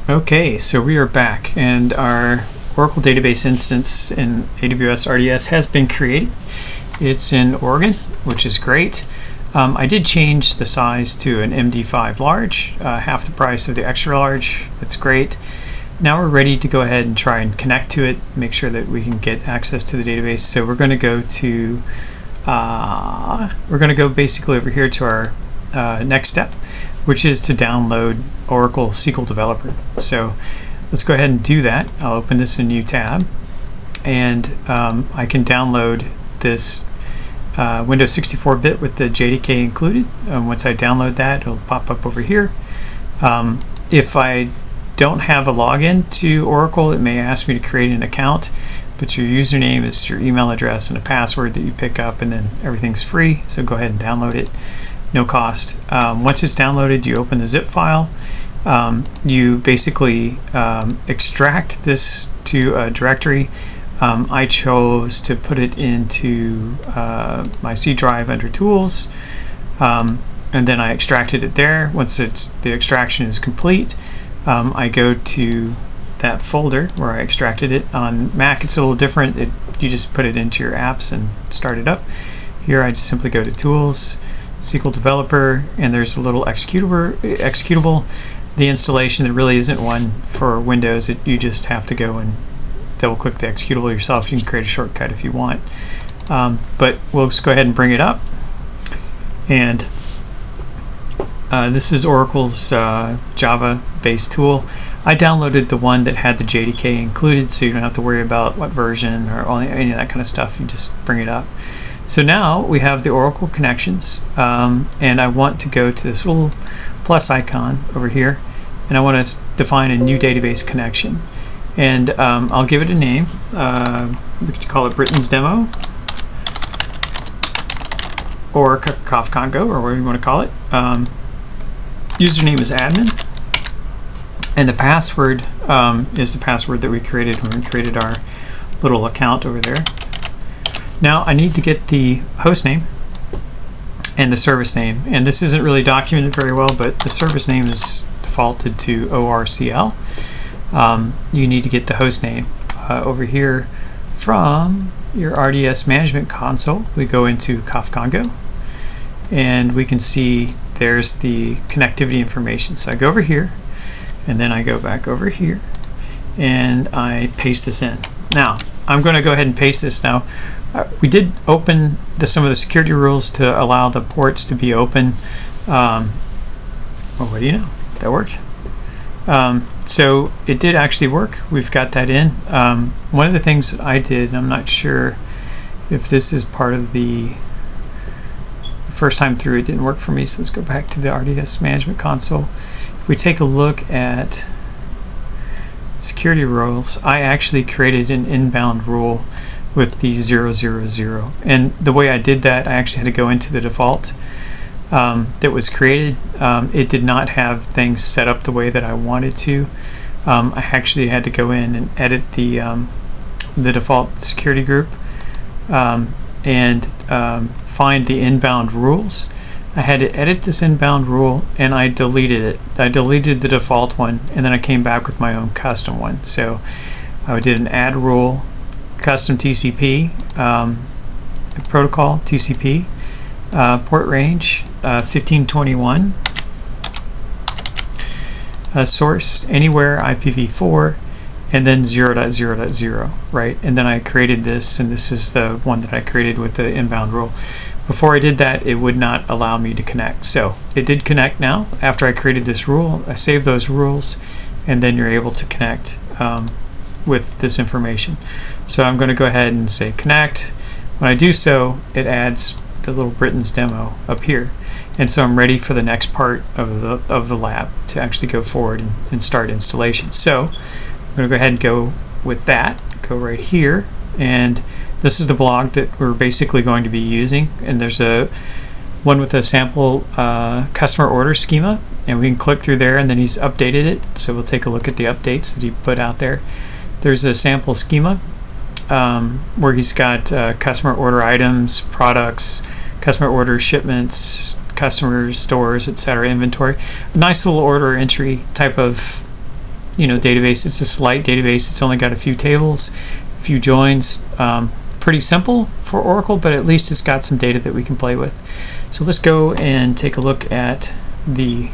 Okay, so we are back, and our Oracle database instance in AWS RDS has been created. It's in Oregon, which is great. I did change the size to an MD5 large, half the price of the extra large. That's great. Now we're ready to go ahead and try and connect to it, make sure that we can get access to the database. So we're going to go to, basically over here to our next step, which is to download Oracle SQL Developer. So let's go ahead and do that. I'll open this in a new tab, and I can download this Windows 64-bit with the JDK included. Once I download that, it'll pop up over here. If I don't have a login to Oracle, it may ask me to create an account, but your username is your email address and a password that you pick up, and then everything's free. So go ahead and download it. No cost. Once it's downloaded, you open the zip file. You basically extract this to a directory. I chose to put it into my C drive under Tools, and then I extracted it there. Once the extraction is complete, I go to that folder where I extracted it. On Mac, it's a little different. You just put it into your apps and start it up. Here, I just simply go to Tools, SQL Developer, and there's a little executable. The installation, there really isn't one for Windows. You just have to go and double click the executable yourself. You can create a shortcut if you want, but we'll just go ahead and bring it up. And this is Oracle's Java based tool. I downloaded the one that had the JDK included, so you don't have to worry about what version or any of that kind of stuff. You just bring it up. So now we have the Oracle connections, and I want to go to this little plus icon over here, and I want to define a new database connection. And I'll give it a name. We could call it Britain's Demo, or Congo, or whatever you want to call it. Username is admin, and the password is the password that we created when we created our little account over there. Now I need to get the host name and the service name, and this isn't really documented very well, but the service name is defaulted to ORCL. You need to get the host name over here from your RDS management console. We go into Congo, and we can see there's the connectivity information. So I go over here, and then I go back over here, and I paste this in. Now I'm going to go ahead and paste this now. We did open some of the security rules to allow the ports to be open. Well, what do you know? That worked. So it did actually work. We've got that in. One of the things I did, and I'm not sure if this is part of the first time through, it didn't work for me, so let's go back to the RDS management console. If we take a look at security rules, I actually created an inbound rule with the 000, and the way I did that, I actually had to go into the default that was created. It did not have things set up the way that I wanted to. I actually had to go in and edit the default security group and find the inbound rules. I had to edit this inbound rule, and I deleted it. I deleted the default one, and then I came back with my own custom one. So I did an add rule, custom TCP, protocol TCP, port range 1521, source anywhere IPv4, and then 0.0.0, right? And then I created this, and this is the one that I created with the inbound rule. Before I did that, it would not allow me to connect. So it did connect now. After I created this rule, I saved those rules, and then you're able to connect with this information. So I'm going to go ahead and say connect. When I do so, it adds the little Britain's Demo up here, and so I'm ready for the next part of the lab to actually go forward and start installation. So I'm going to go ahead and go with that. Go right here, and this is the blog that we're basically going to be using, and there's one with a sample customer order schema, and we can click through there, and then he's updated it. So we'll take a look at the updates that he put out there. There's a sample schema where he's got customer order items, products, customer order shipments, customers, stores, etc., inventory. A nice little order entry type of database. It's a slight database. It's only got a few tables, a few joins. Pretty simple for Oracle, but at least it's got some data that we can play with. So let's go and take a look at the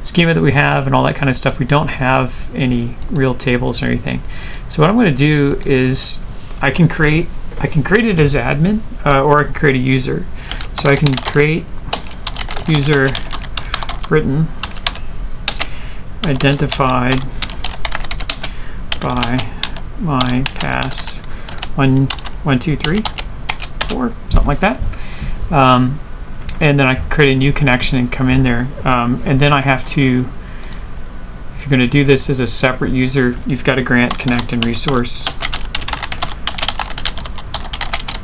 schema that we have and all that kind of stuff. We don't have any real tables or anything. So what I'm going to do is I can create it as admin, or I can create a user. So I can create user written identified by my pass 1, 2, 3, 4, something like that. And then I can create a new connection and come in there. And then I have to, if you're going to do this as a separate user, you've got to grant connect and resource.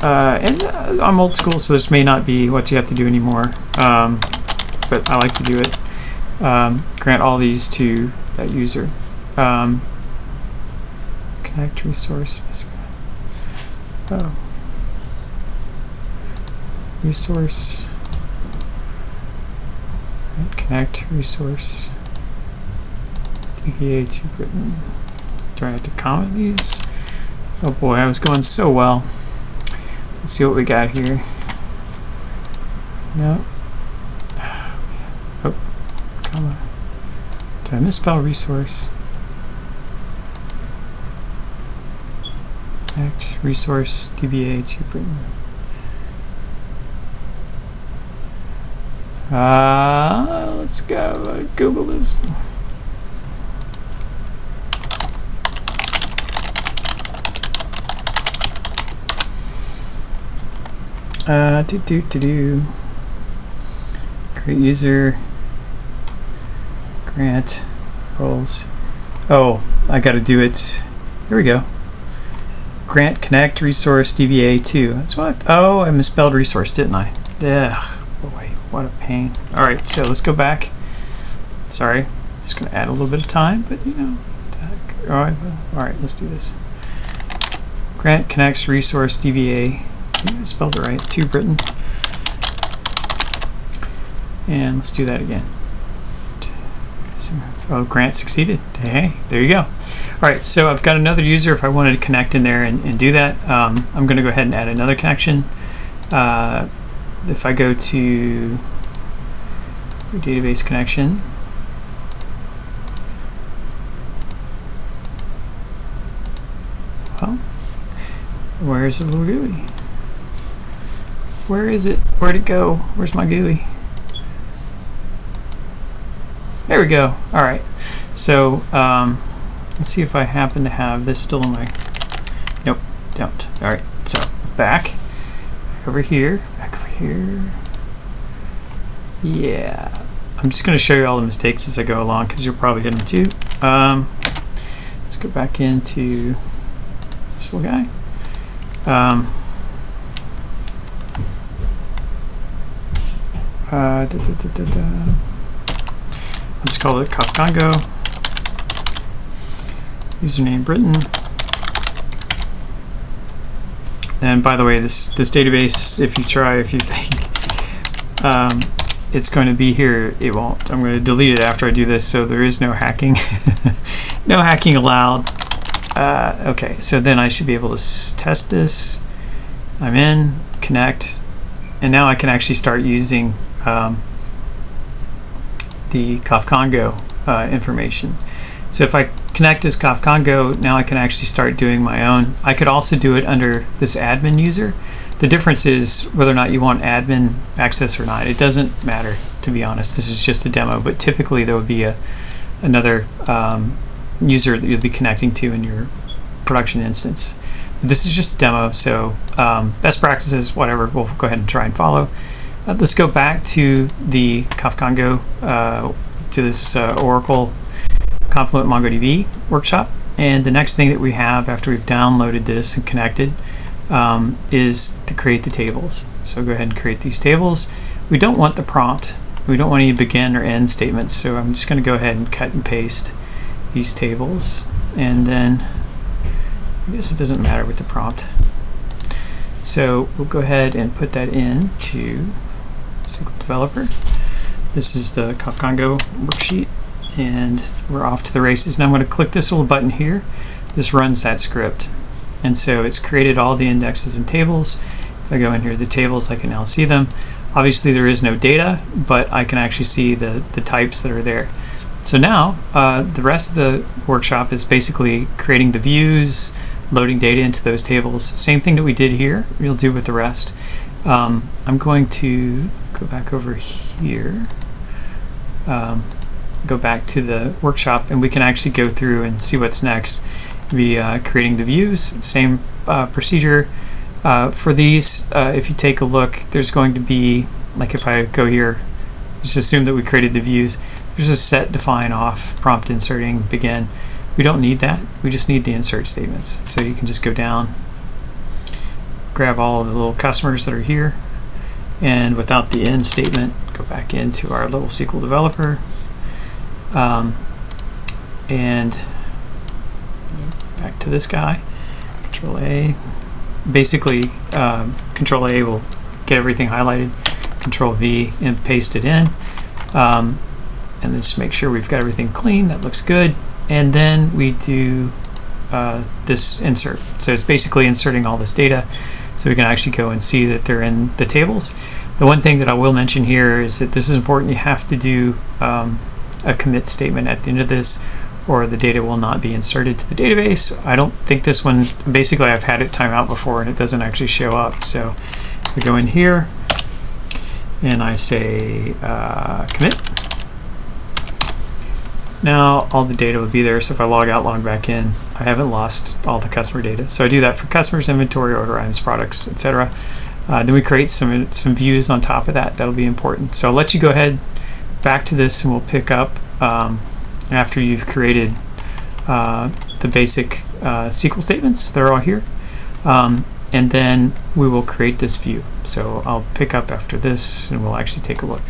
And I'm old school, so this may not be what you have to do anymore, but I like to do it. Grant all these to that user. Connect resource. Oh. Resource. Connect resource. DBA to written. Do I have to comment these? Oh boy, I was going so well. Let's see what we got here. No. Oh, comma. Did I misspell resource? Connect resource DBA to written. Let's go. Google this. Create user. Grant roles. Oh, I got to do it. Here we go. Grant connect resource DBA to. That's what. Oh, I misspelled resource, didn't I? Ugh. Boy, what a pain. Alright, so let's go back. Sorry, it's going to add a little bit of time, but Alright, let's do this. Grant connects resource DBA. I spelled it right. To Britain. And let's do that again. Oh, grant succeeded. Hey, there you go. Alright, so I've got another user if I wanted to connect in there and do that. I'm going to go ahead and add another connection. If I go to database connection, well, where's the little GUI? Where is it? Where'd it go? Where's my GUI? There we go. Alright, so let's see if I happen to have this still in my... Nope, don't. Alright, so back over here, yeah, I'm just going to show you all the mistakes as I go along because you'll probably hit them too. Let's go back into this little guy. I'll just call it Congo. Username Britain. And by the way, this database, if you think it's going to be here, it won't. I'm going to delete it after I do this, so there is no hacking. No hacking allowed. Okay, so then I should be able to test this. I'm in, connect, and now I can actually start using the Congo information. So if I connect as Congo, now I can actually start doing my own. I could also do it under this admin user. The difference is whether or not you want admin access or not. It doesn't matter, to be honest. This is just a demo, but typically there would be another user that you'll be connecting to in your production instance. But this is just a demo, so best practices, whatever, we'll go ahead and try and follow. Let's go back to the Congo, to this Oracle Confluent MongoDB workshop, and the next thing that we have after we've downloaded this and connected is to create the tables. So go ahead and create these tables. We don't want the prompt. We don't want any begin or end statements, so I'm just going to go ahead and cut and paste these tables, and then I guess it doesn't matter with the prompt. So we'll go ahead and put that into SQL Developer. This is the Congo worksheet, and we're off to the races. Now I'm going to click this little button here. This runs that script, and so it's created all the indexes and tables. If I go in here to the tables, I can now see them. Obviously there is no data, but I can actually see the types that are there. So now the rest of the workshop is basically creating the views, loading data into those tables. Same thing that we did here, we'll do with the rest. I'm going to go back over here, go back to the workshop, and we can actually go through and see what's next. Be creating the views, same procedure. For these, if you take a look, there's going to be, like if I go here, just assume that we created the views. There's a set, define, off, prompt, inserting, begin. We don't need that. We just need the insert statements. So you can just go down, grab all of the little customers that are here, and without the end statement, go back into our little SQL Developer, and back to this guy, Control A. Basically, Control A will get everything highlighted, Control V and paste it in, and then just make sure we've got everything clean. That looks good. And then we do this insert. So it's basically inserting all this data so we can actually go and see that they're in the tables. The one thing that I will mention here is that this is important. You have to do a commit statement at the end of this, or the data will not be inserted to the database. I don't think this one, basically I've had it time out before and it doesn't actually show up. So we go in here and I say commit. Now all the data will be there, so if I log out, log back in, I haven't lost all the customer data. So I do that for customers, inventory, order items, products, etc. Then we create some views on top of that. That'll be important. So I'll let you go ahead back to this, and we'll pick up after you've created the basic SQL statements. They're all here. And then we will create this view. So I'll pick up after this, and we'll actually take a look.